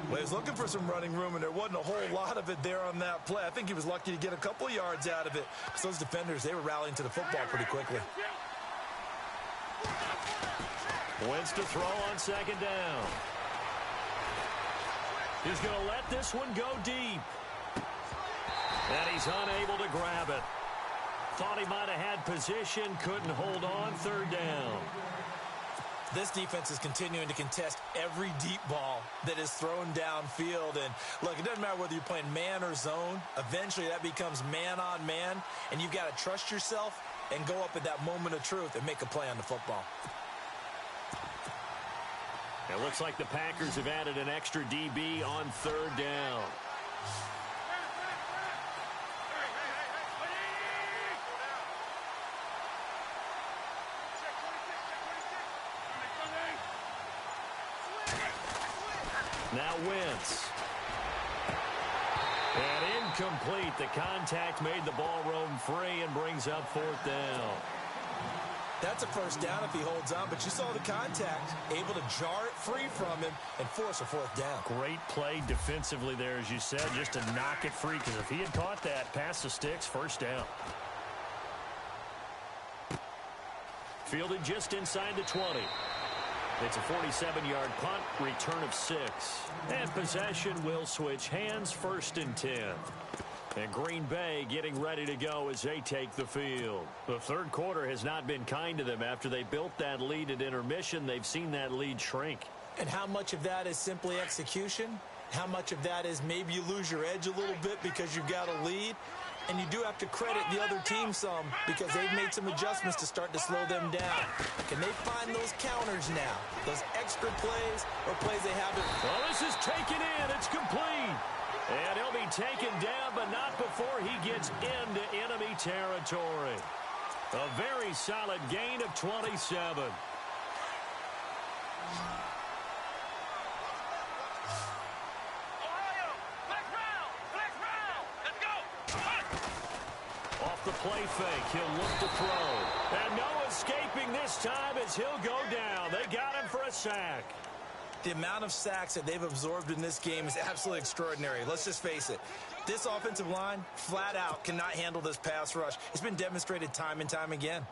Well, he was looking for some running room, and there wasn't a whole lot of it there on that play. I think he was lucky to get a couple yards out of it. So those defenders, they were rallying to the football pretty quickly. Wentz to throw on 2nd down. He's going to let this one go deep. And he's unable to grab it. Thought he might have had position, couldn't hold on, 3rd down. This defense is continuing to contest every deep ball that is thrown downfield. And look, it doesn't matter whether you're playing man or zone. Eventually that becomes man on man, and you've got to trust yourself and go up at that moment of truth and make a play on the football. It looks like the Packers have added an extra DB on 3rd down. Now Wentz. And incomplete. The contact made the ball roam free and brings up 4th down. That's a 1st down if he holds on, but you saw the contact, able to jar it free from him and force a 4th down. Great play defensively there, as you said, just to knock it free, because if he had caught that, past the sticks, 1st down. Fielded just inside the 20. It's a 47-yard punt, return of 6. And possession will switch hands, 1st and 10. And Green Bay getting ready to go as they take the field. The 3rd quarter has not been kind to them. After they built that lead at intermission, they've seen that lead shrink. And how much of that is simply execution? How much of that is maybe you lose your edge a little bit because you've got a lead? And you do have to credit the other team some, because they've made some adjustments to start to slow them down. Can they find those counters now? Those extra plays or plays they haven't? Well, this is taken in. It's complete. And he'll be taken down, but not before he gets into enemy territory. A very solid gain of 27. The play fake. He'll look to throw. And no escaping this time as he'll go down. They got him for a sack. The amount of sacks that they've absorbed in this game is absolutely extraordinary. Let's just face it. This offensive line, flat out, cannot handle this pass rush. It's been demonstrated time and time again.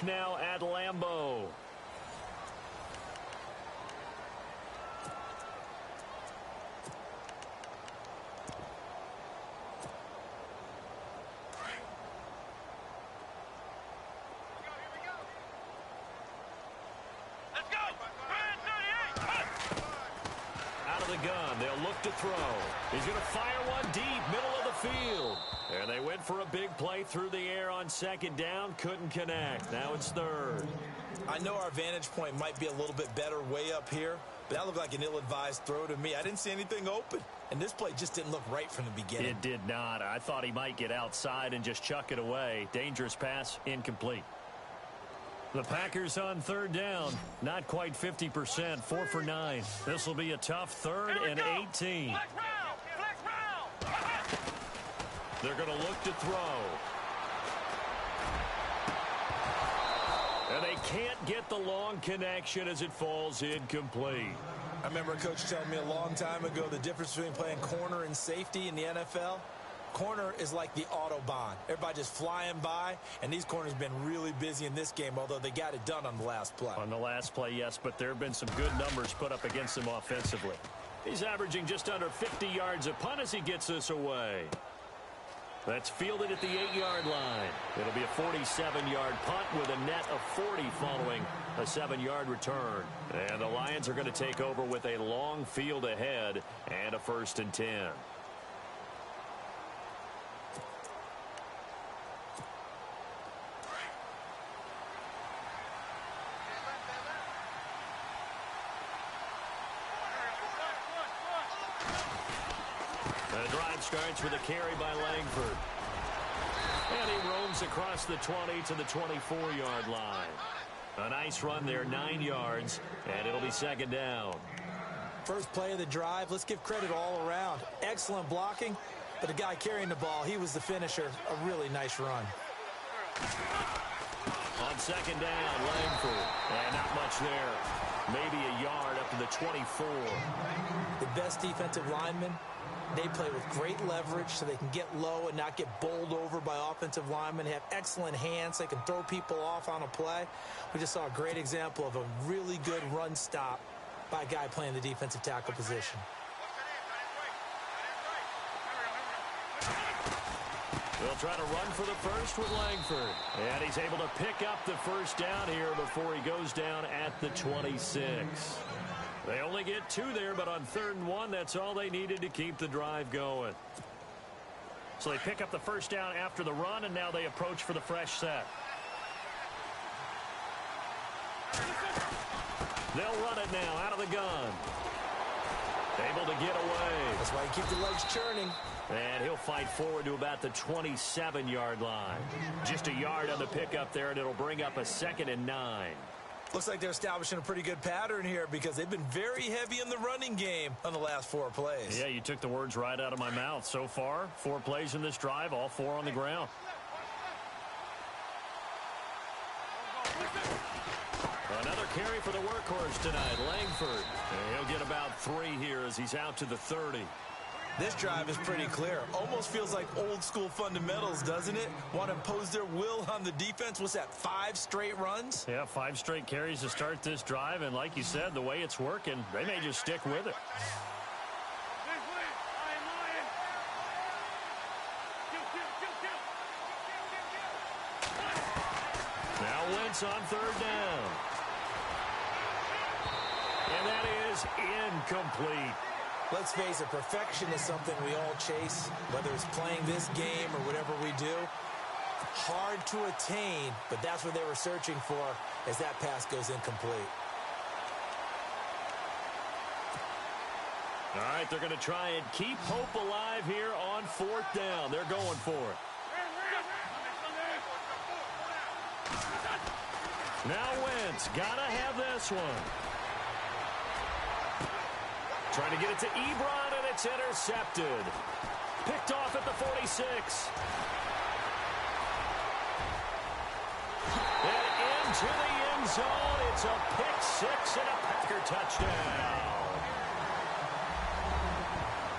Now at Lambeau. Let's go! Out of the gun, they'll look to throw. He's going to fire one deep, middle of the field. And they went for a big play through the air on 2nd down. Couldn't connect. Now it's 3rd. I know our vantage point might be a little bit better way up here, but that looked like an ill-advised throw to me. I didn't see anything open, and this play just didn't look right from the beginning. It did not. I thought he might get outside and just chuck it away. Dangerous pass, incomplete. The Packers on 3rd down. Not quite 50%, 4 for 9. This will be a tough 3rd and 18. Flex round! They're going to look to throw. And they can't get the long connection as it falls incomplete. I remember a coach telling me a long time ago the difference between playing corner and safety in the NFL. Corner is like the Autobahn. Everybody just flying by, and these corners have been really busy in this game, although they got it done on the last play. On the last play, yes, but there have been some good numbers put up against him offensively. He's averaging just under 50 yards a punt as he gets this away. That's fielded at the 8-yard line. It'll be a 47-yard punt with a net of 40 following a 7-yard return. And the Lions are going to take over with a long field ahead and a 1st and 10. The drive starts with a carry by Langford. And he roams across the 20 to the 24-yard line. A nice run there, 9 yards, and it'll be 2nd down. First play of the drive, let's give credit all around. Excellent blocking, but the guy carrying the ball, he was the finisher. A really nice run. On 2nd down, Langford. And not much there. Maybe a yard up to the 24. The best defensive linemen, they play with great leverage so they can get low and not get bowled over by offensive linemen. They have excellent hands. They can throw people off on a play. We just saw a great example of a really good run stop by a guy playing the defensive tackle position. They'll try to run for the first with Langford. And he's able to pick up the 1st down here before he goes down at the 26. They only get 2 there, but on 3rd and 1, that's all they needed to keep the drive going. So they pick up the 1st down after the run, and now they approach for the fresh set. They'll run it now out of the gun. Able to get away. That's why you keep the legs churning. And he'll fight forward to about the 27-yard line. Just a yard on the pickup there, and it'll bring up a 2nd and 9. Looks like they're establishing a pretty good pattern here because they've been very heavy in the running game on the last 4 plays. Yeah, you took the words right out of my mouth. So far, 4 plays in this drive, all 4 on the ground. Another carry for the workhorse tonight, Langford. And he'll get about 3 here as he's out to the 30. This drive is pretty clear. Almost feels like old school fundamentals, doesn't it? Want to impose their will on the defense. What's that, 5 straight runs? Yeah, 5 straight carries to start this drive. And like you said, the way it's working, they may just stick with it. Now Wentz on 3rd down. And that is incomplete. Let's face it, perfection is something we all chase, whether it's playing this game or whatever we do. Hard to attain, but that's what they were searching for as that pass goes incomplete. All right, they're going to try and keep hope alive here on 4th down. They're going for it. Now Wentz, gotta have this one. Trying to get it to Ebron, and it's intercepted. Picked off at the 46. And into the end zone. It's a pick-6 and a Packer touchdown.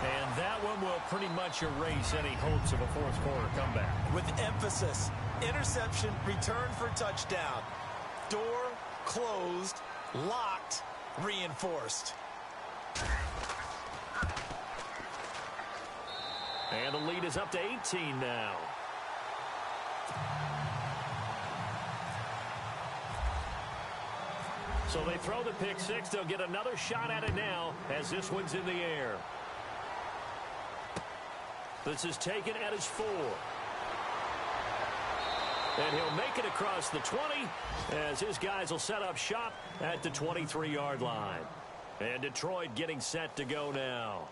And that one will pretty much erase any hopes of a 4th quarter comeback. With emphasis, interception, return for touchdown. Door closed, locked, reinforced. And the lead is up to 18 now. So they throw the pick-6. They'll get another shot at it now as this one's in the air. This is taken at his 4. And he'll make it across the 20 as his guys will set up shop at the 23-yard line. And Detroit getting set to go now.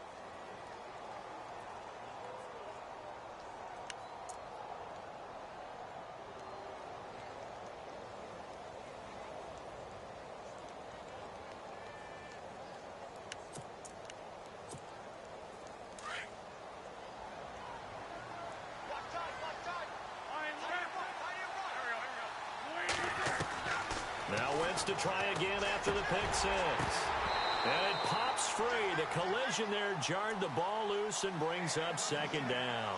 Now Wentz to try again after the pick-6. And it pops free. The collision there jarred the ball loose and brings up 2nd down.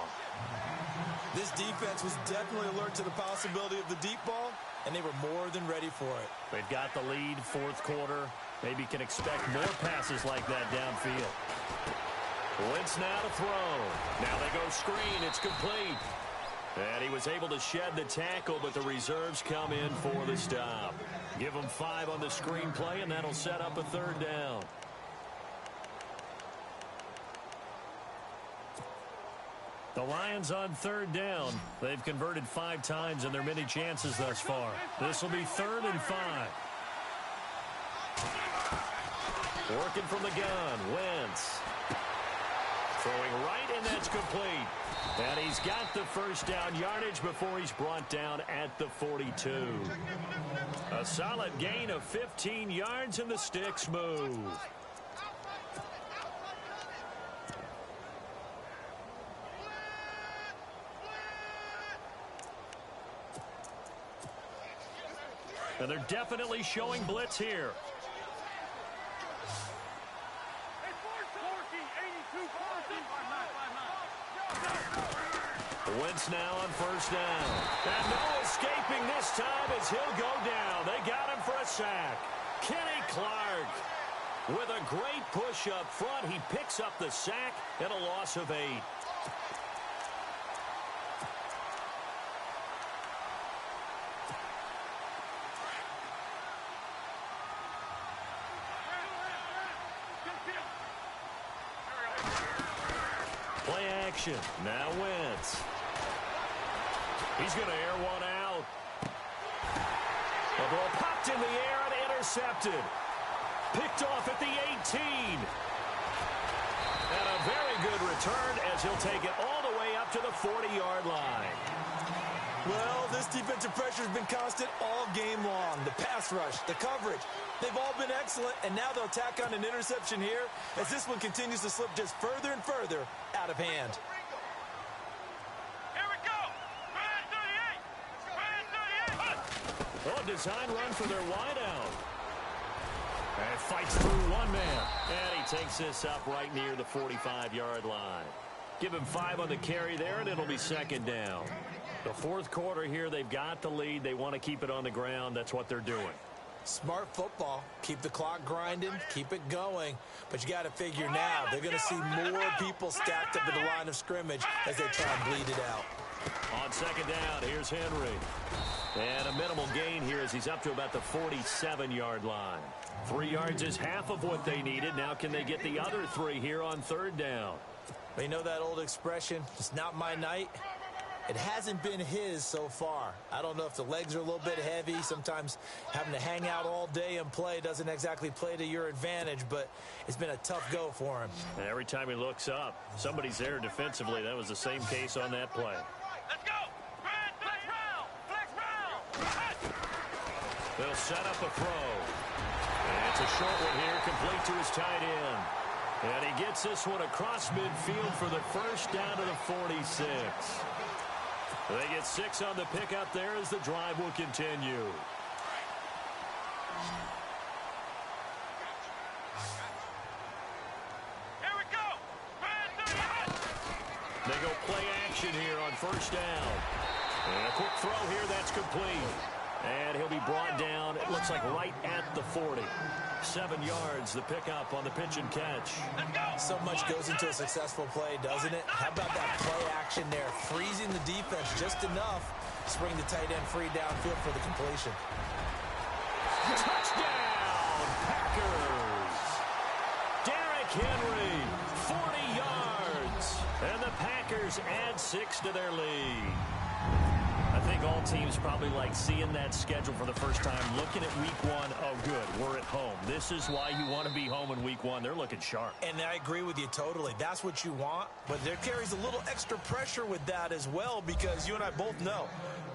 This defense was definitely alert to the possibility of the deep ball, and they were more than ready for it. They've got the lead, 4th quarter. Maybe can expect more passes like that downfield. Wentz now to throw. Now they go screen. It's complete. And he was able to shed the tackle, but the reserves come in for the stop. Give him 5 on the screen play, and that'll set up a 3rd down. The Lions on 3rd down. They've converted 5 times in their many chances thus far. This will be 3rd and 5. Working from the gun, Wentz. Throwing right, and that's complete. And he's got the 1st down yardage before he's brought down at the 42. A solid gain of 15 yards, and the sticks move. And they're definitely showing blitz here. Wentz now on 1st down. And no escaping this time as he'll go down. They got him for a sack. Kenny Clark with a great push up front. He picks up the sack and a loss of 8. Play action. Now Wentz. He's going to air one out. The ball popped in the air and intercepted. Picked off at the 18. And a very good return as he'll take it all the way up to the 40-yard line. Well, this defensive pressure has been constant all game long. The pass rush, the coverage, they've all been excellent, and now they'll tack on an interception here as this one continues to slip just further and further out of hand. Here we go. Brad 38. Brad 38. Oh, design run for their wideout. And fights through one man. And he takes this up right near the 45-yard line. Give him 5 on the carry there, and it'll be 2nd down. The 4th quarter here, they've got the lead. They want to keep it on the ground. That's what they're doing. Smart football. Keep the clock grinding. Keep it going. But you got to figure now, they're going to see more people stacked up at the line of scrimmage as they try and bleed it out. On 2nd down, here's Henry. And a minimal gain here as he's up to about the 47-yard line. 3 yards is half of what they needed. Now can they get the other 3 here on 3rd down? You know that old expression, it's not my night? It hasn't been his so far. I don't know if the legs are a little bit heavy. Sometimes having to hang out all day and play doesn't exactly play to your advantage, but it's been a tough go for him. And every time he looks up, somebody's there defensively. That was the same case on that play. Let's go. Brad, flex round. Flex round. They'll set up a throw. And it's a short one here, complete to his tight end. And he gets this one across midfield for the 1st down to the 46. They get 6 on the pickup there as the drive will continue. Here we go. Brad 38. They go play action here on 1st down. And a quick throw here, that's complete. And he'll be brought down, it looks like right at the 40. 7 yards, the pickup on the pitch and catch. So much goes into a successful play, doesn't it? How about that play action there? Freezing the defense just enough to bring the tight end free downfield for the completion. Touchdown, Packers! Derrick Henry, 40 yards. And the Packers add 6 to their lead. I think all teams probably like seeing that schedule for the first time, looking at week 1. Oh, good, we're at home. This is why you want to be home in week 1. They're looking sharp. And I agree with you totally. That's what you want, but there carries a little extra pressure with that as well because you and I both know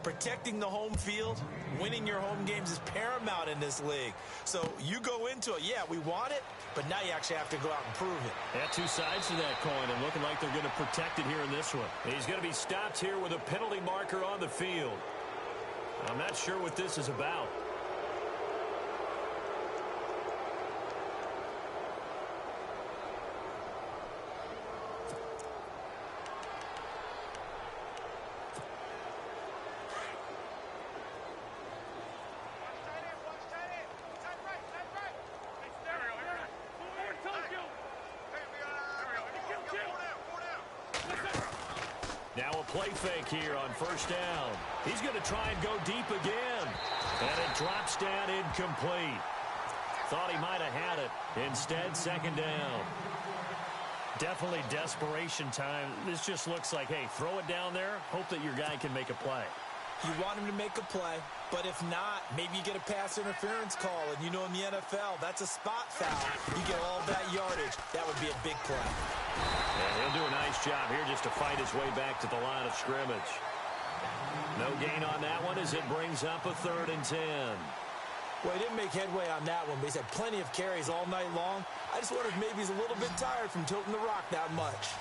protecting the home field, winning your home games is paramount in this league. So you go into it, yeah, we want it, but now you actually have to go out and prove it. Yeah, 2 sides to that coin, and looking like they're going to protect it here in this one. He's going to be stopped here with a penalty marker on the field. I'm not sure what this is about. play fake here on first down. He's going to try and go deep again. And it drops down incomplete. Thought he might have had it. Instead, second down. Definitely desperation time. This just looks like, hey, throw it down there. Hope that your guy can make a play. You want him to make a play, but if not, maybe you get a pass interference call. And you know in the NFL, that's a spot foul. You get all that yardage. That would be a big play. And he'll do a nice job here just to fight his way back to the line of scrimmage. No gain on that one as it brings up a 3rd and 10. Well, he didn't make headway on that one, but he's had plenty of carries all night long. I just wonder if maybe he's a little bit tired from tilting the rock that much.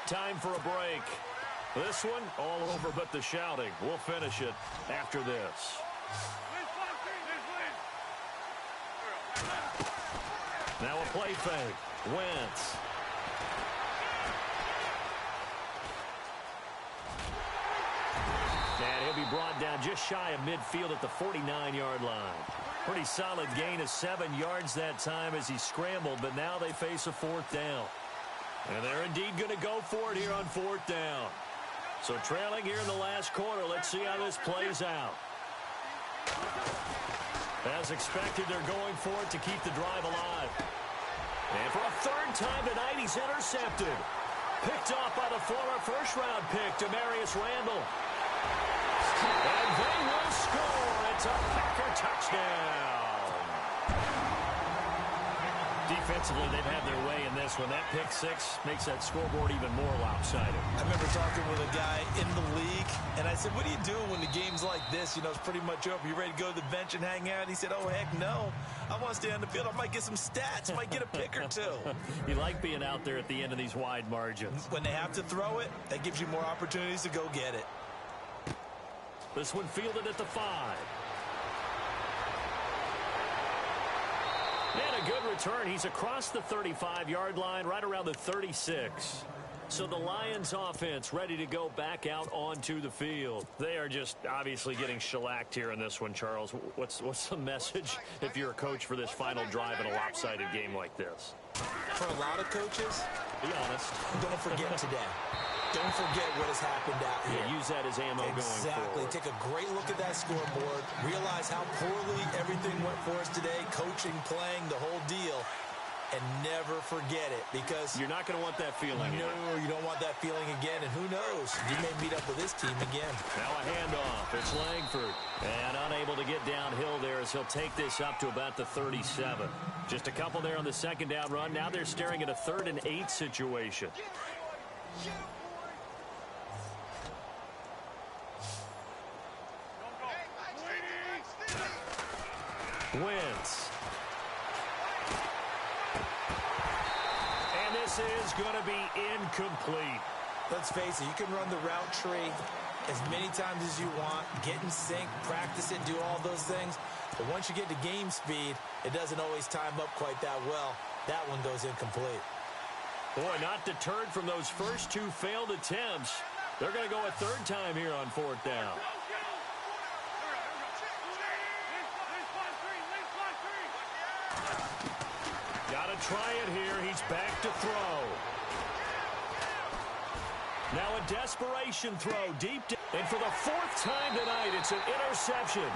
Time for a break. This one, all over but the shouting. We'll finish it after this. Now a play fake. Wentz. And he'll be brought down just shy of midfield at the 49-yard line. Pretty solid gain of 7 yards that time as he scrambled, but now they face a 4th down. And they're indeed going to go for it here on 4th down. So trailing here in the last quarter. Let's see how this plays out. As expected, they're going for it to keep the drive alive. And for a 3rd time tonight, he's intercepted. Picked off by the former first-round pick, Demarius Randall. And they will score. It's a Packer touchdown. Defensively, they've had their way in this one. That pick 6 makes that scoreboard even more lopsided. I remember talking with a guy in the league, and I said, what do you do when the game's like this? You know, it's pretty much over. You ready to go to the bench and hang out? He said, oh, heck no. I want to stay on the field. I might get some stats. Might get a pick or 2. You like being out there at the end of these wide margins. When they have to throw it, that gives you more opportunities to go get it. This one fielded at the 5. And a good return. He's across the 35-yard line, right around the 36. So the Lions offense ready to go back out onto the field. They are just obviously getting shellacked here in this one, Charles. What's the message if you're a coach for this final drive in a lopsided game like this? For a lot of coaches, be honest. Don't forget today. Don't forget what has happened out here. Yeah, use that as ammo going forward. Exactly. Take a great look at that scoreboard. Realize how poorly everything went for us today. Coaching, playing, the whole deal. And never forget it, because you're not going to want that feeling. No, you don't want that feeling again. And who knows? You may meet up with this team again. Now a handoff. It's Langford. And unable to get downhill there as he'll take this up to about the 37. Just a couple there on the second down run. Now they're staring at a 3rd and 8 situation. Wentz. And this is going to be incomplete. Let's face it, you can run the route tree as many times as you want, get in sync, practice it, do all those things. But once you get to game speed, it doesn't always time up quite that well. That one goes incomplete. Boy, not deterred from those first 2 failed attempts. They're going to go a 3rd time here on 4th down. Got to try it here. He's back to throw. Now a desperation throw deep. And for the 4th time tonight, it's an interception.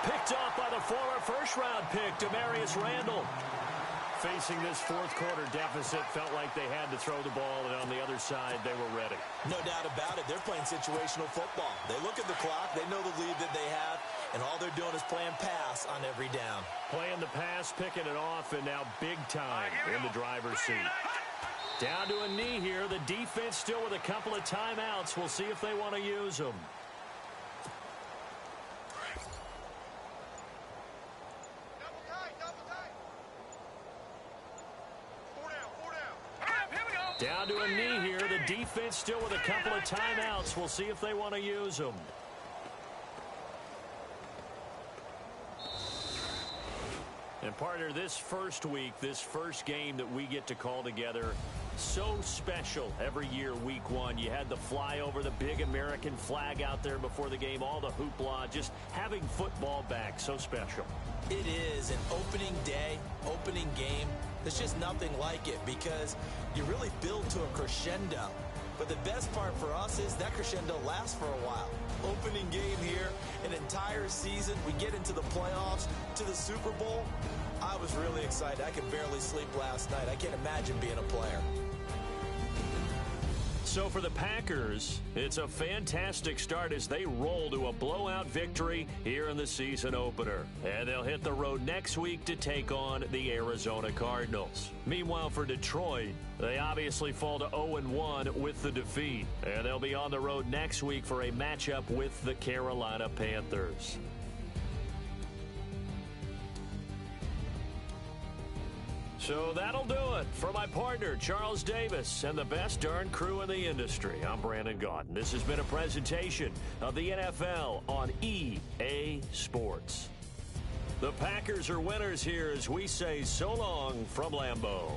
Picked off by the former first-round pick, Demarius Randall. Facing this 4th quarter deficit, felt like they had to throw the ball, and on the other side, they were ready. No doubt about it. They're playing situational football. They look at the clock. They know the lead that they have, and all they're doing is playing pass on every down. Playing the pass, picking it off, and now big time in the driver's seat. Down to a knee here. The defense still with a couple of timeouts. We'll see if they want to use them. Down to a knee here. The defense still with a couple of timeouts. We'll see if they want to use them. And partner, this first week, this first game that we get to call together, So special every year, week one. You had the flyover, the big American flag out there before the game, all the hoopla, just having football back, so special. It is an opening day, opening game. There's just nothing like it because you really build to a crescendo. But the best part for us is that crescendo lasts for a while. Opening game here, an entire season. We get into the playoffs, to the Super Bowl. I was really excited. I could barely sleep last night. I can't imagine being a player. So for the Packers, it's a fantastic start as they roll to a blowout victory here in the season opener. And they'll hit the road next week to take on the Arizona Cardinals. Meanwhile, for Detroit, they obviously fall to 0-1 with the defeat. And they'll be on the road next week for a matchup with the Carolina Panthers. So that'll do it for my partner, Charles Davis, and the best darn crew in the industry. I'm Brandon Gaudin. This has been a presentation of the NFL on EA Sports. The Packers are winners here as we say so long from Lambeau.